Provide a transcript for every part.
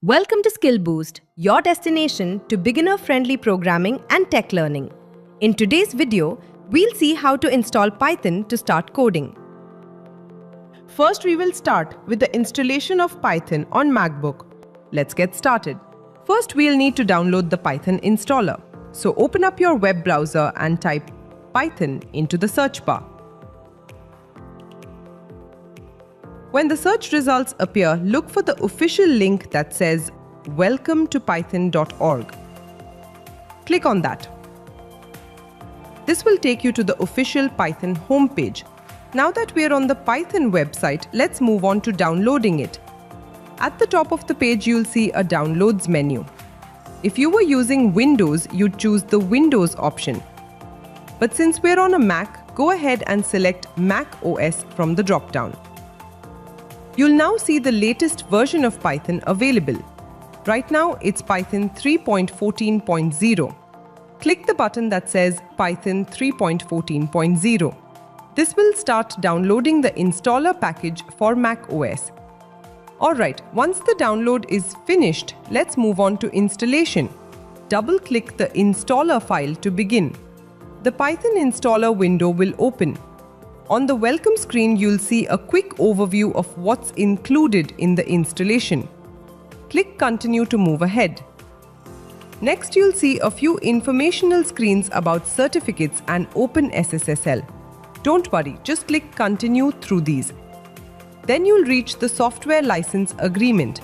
Welcome to Skill Boost, your destination to beginner-friendly programming and tech learning. In today's video, we'll see how to install Python to start coding. First, we will start with the installation of Python on MacBook. Let's get started. First, we'll need to download the Python installer. So open up your web browser and type Python into the search bar. When the search results appear, look for the official link that says welcome to python.org. Click on that. This will take you to the official Python homepage. Now that we are on the Python website, let's move on to downloading it. At the top of the page, you'll see a downloads menu. If you were using Windows, you'd choose the Windows option. But since we're on a Mac, go ahead and select Mac OS from the drop-down. You'll now see the latest version of Python available. Right now, it's Python 3.14.0. Click the button that says Python 3.14.0. This will start downloading the installer package for Mac OS. Alright, once the download is finished, let's move on to installation. Double-click the installer file to begin. The Python installer window will open. On the welcome screen, you'll see a quick overview of what's included in the installation. Click Continue to move ahead. Next, you'll see a few informational screens about certificates and OpenSSL. Don't worry, just click Continue through these. Then you'll reach the software license agreement.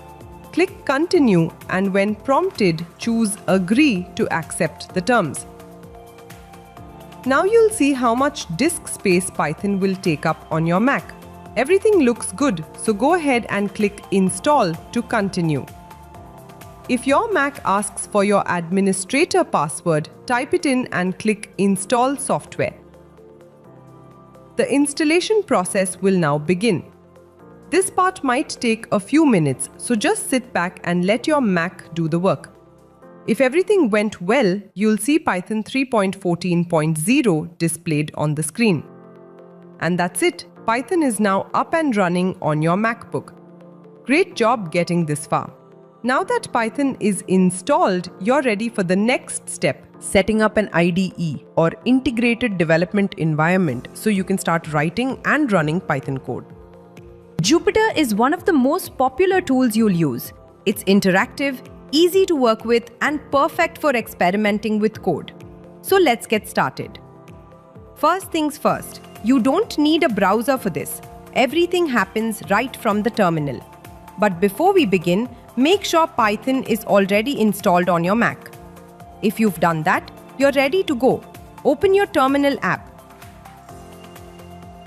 Click Continue and when prompted, choose Agree to accept the terms. Now you'll see how much disk space Python will take up on your Mac. Everything looks good, so go ahead and click Install to continue. If your Mac asks for your administrator password, type it in and click Install Software. The installation process will now begin. This part might take a few minutes, so just sit back and let your Mac do the work. If everything went well, you'll see Python 3.14.0 displayed on the screen. And that's it. Python is now up and running on your MacBook. Great job getting this far. Now that Python is installed, you're ready for the next step, setting up an IDE or integrated development environment so you can start writing and running Python code. Jupyter is one of the most popular tools you'll use. It's interactive, easy to work with, and perfect for experimenting with code. So let's get started. First things first, you don't need a browser for this. Everything happens right from the terminal. But before we begin, make sure Python is already installed on your Mac. If you've done that, you're ready to go. Open your terminal app.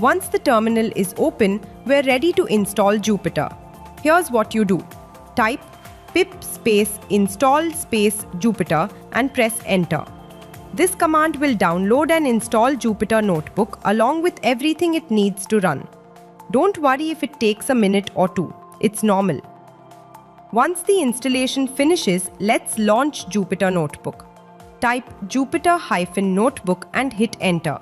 Once the terminal is open, we're ready to install Jupyter. Here's what you do. Type pip space install space Jupyter and press enter. This command will download and install Jupyter Notebook along with everything it needs to run. Don't worry if it takes a minute or two. It's normal. Once the installation finishes, let's launch Jupyter Notebook. Type Jupyter-Notebook and hit enter.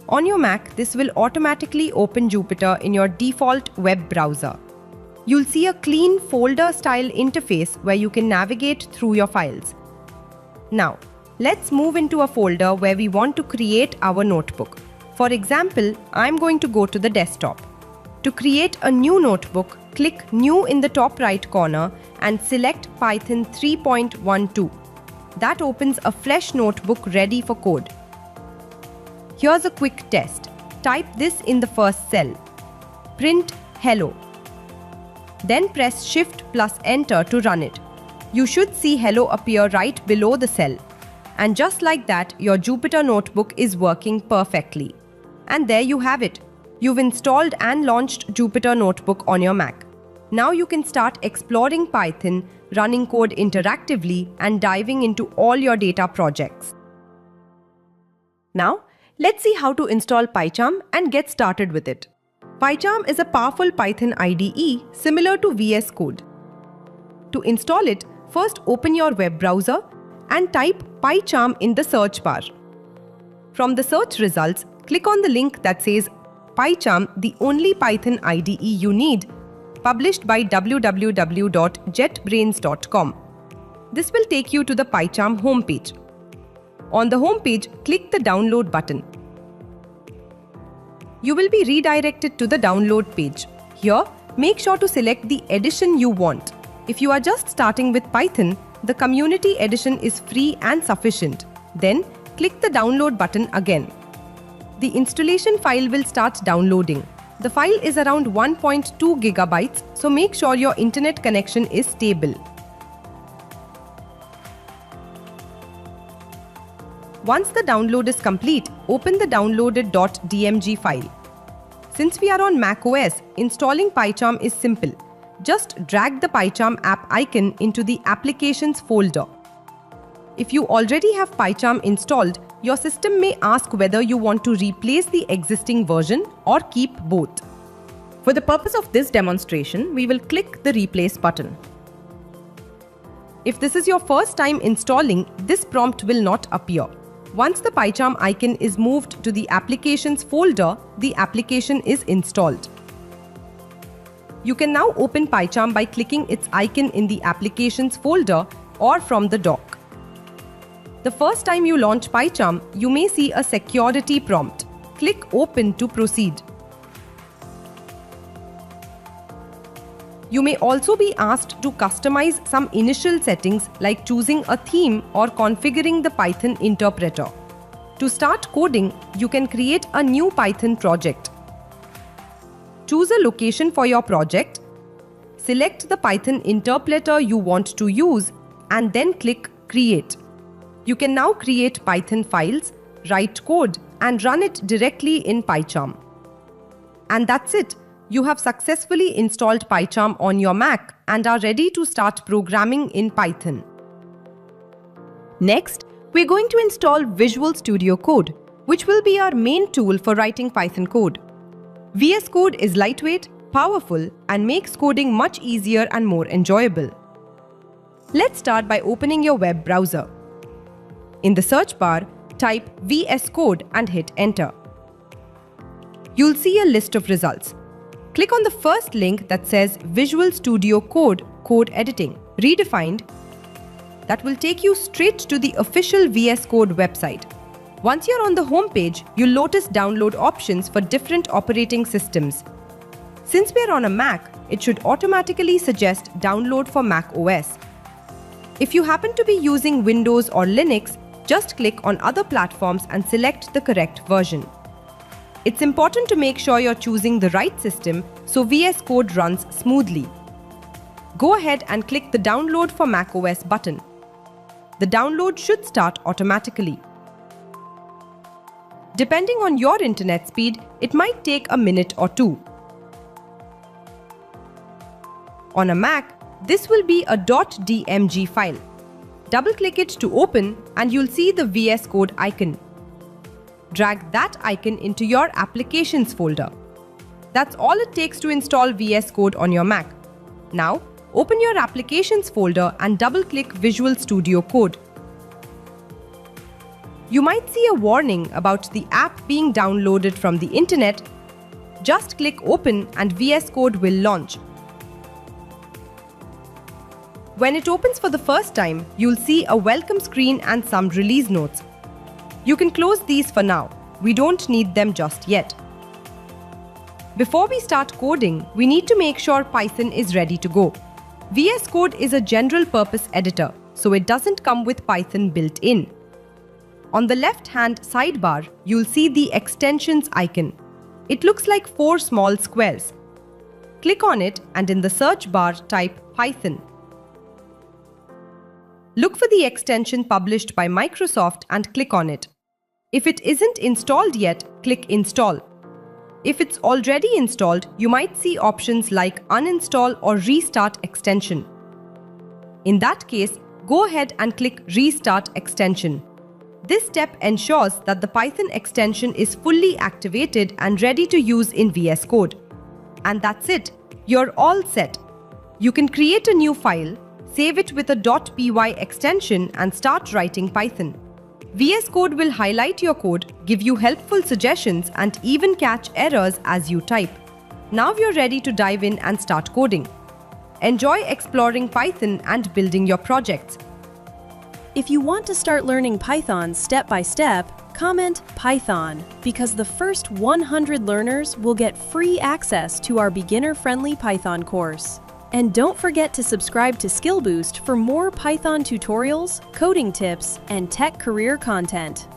On your Mac, this will automatically open Jupyter in your default web browser. You'll see a clean folder-style interface where you can navigate through your files. Now, let's move into a folder where we want to create our notebook. For example, I'm going to go to the desktop. To create a new notebook, click New in the top right corner and select Python 3.12. That opens a fresh notebook ready for code. Here's a quick test. Type this in the first cell. Print hello. Then press Shift plus Enter to run it. You should see hello appear right below the cell. And just like that, your Jupyter Notebook is working perfectly. And there you have it. You've installed and launched Jupyter Notebook on your Mac. Now you can start exploring Python, running code interactively, and diving into all your data projects. Now, let's see how to install PyCharm and get started with it. PyCharm is a powerful Python IDE similar to VS Code. To install it, first open your web browser and type PyCharm in the search bar. From the search results, click on the link that says PyCharm, the only Python IDE you need, published by www.jetbrains.com. This will take you to the PyCharm homepage. On the homepage, click the download button. You will be redirected to the download page. Here, make sure to select the edition you want. If you are just starting with Python, the community edition is free and sufficient. Then, click the download button again. The installation file will start downloading. The file is around 1.2 gigabytes, so make sure your internet connection is stable. Once the download is complete, open the downloaded .dmg file. Since we are on macOS, installing PyCharm is simple. Just drag the PyCharm app icon into the Applications folder. If you already have PyCharm installed, your system may ask whether you want to replace the existing version or keep both. For the purpose of this demonstration, we will click the Replace button. If this is your first time installing, this prompt will not appear. Once the PyCharm icon is moved to the Applications folder, the application is installed. You can now open PyCharm by clicking its icon in the Applications folder or from the dock. The first time you launch PyCharm, you may see a security prompt. Click Open to proceed. You may also be asked to customize some initial settings like choosing a theme or configuring the Python interpreter. To start coding, you can create a new Python project. Choose a location for your project, select the Python interpreter you want to use, and then click Create. You can now create Python files, write code, and run it directly in PyCharm. And that's it. You have successfully installed PyCharm on your Mac and are ready to start programming in Python. Next, we're going to install Visual Studio Code, which will be our main tool for writing Python code. VS Code is lightweight, powerful, and makes coding much easier and more enjoyable. Let's start by opening your web browser. In the search bar, type VS Code and hit Enter. You'll see a list of results. Click on the first link that says Visual Studio Code Code Editing Redefined. That will take you straight to the official VS Code website. Once you're on the home page, you'll notice download options for different operating systems. Since we're on a Mac, it should automatically suggest download for Mac OS. If you happen to be using Windows or Linux, just click on other platforms and select the correct version. It's important to make sure you're choosing the right system so VS Code runs smoothly. Go ahead and click the Download for macOS button. The download should start automatically. Depending on your internet speed, it might take a minute or two. On a Mac, this will be a .dmg file. Double-click it to open and you'll see the VS Code icon. Drag that icon into your Applications folder. That's all it takes to install VS Code on your Mac. Now, open your Applications folder and double-click Visual Studio Code. You might see a warning about the app being downloaded from the internet. Just click Open and VS Code will launch. When it opens for the first time, you'll see a welcome screen and some release notes. You can close these for now. We don't need them just yet. Before we start coding, we need to make sure Python is ready to go. VS Code is a general-purpose editor, so it doesn't come with Python built in. On the left-hand sidebar, you'll see the extensions icon. It looks like 4 small squares. Click on it and in the search bar type Python. Look for the extension published by Microsoft and click on it. If it isn't installed yet, click Install. If it's already installed, you might see options like Uninstall or Restart Extension. In that case, go ahead and click Restart Extension. This step ensures that the Python extension is fully activated and ready to use in VS Code. And that's it. You're all set. You can create a new file, save it with a .py extension and start writing Python. VS Code will highlight your code, give you helpful suggestions, and even catch errors as you type. Now you're ready to dive in and start coding. Enjoy exploring Python and building your projects. If you want to start learning Python step by step, comment Python, because the first 100 learners will get free access to our beginner-friendly Python course. And don't forget to subscribe to Skill Boost for more Python tutorials, coding tips, and tech career content.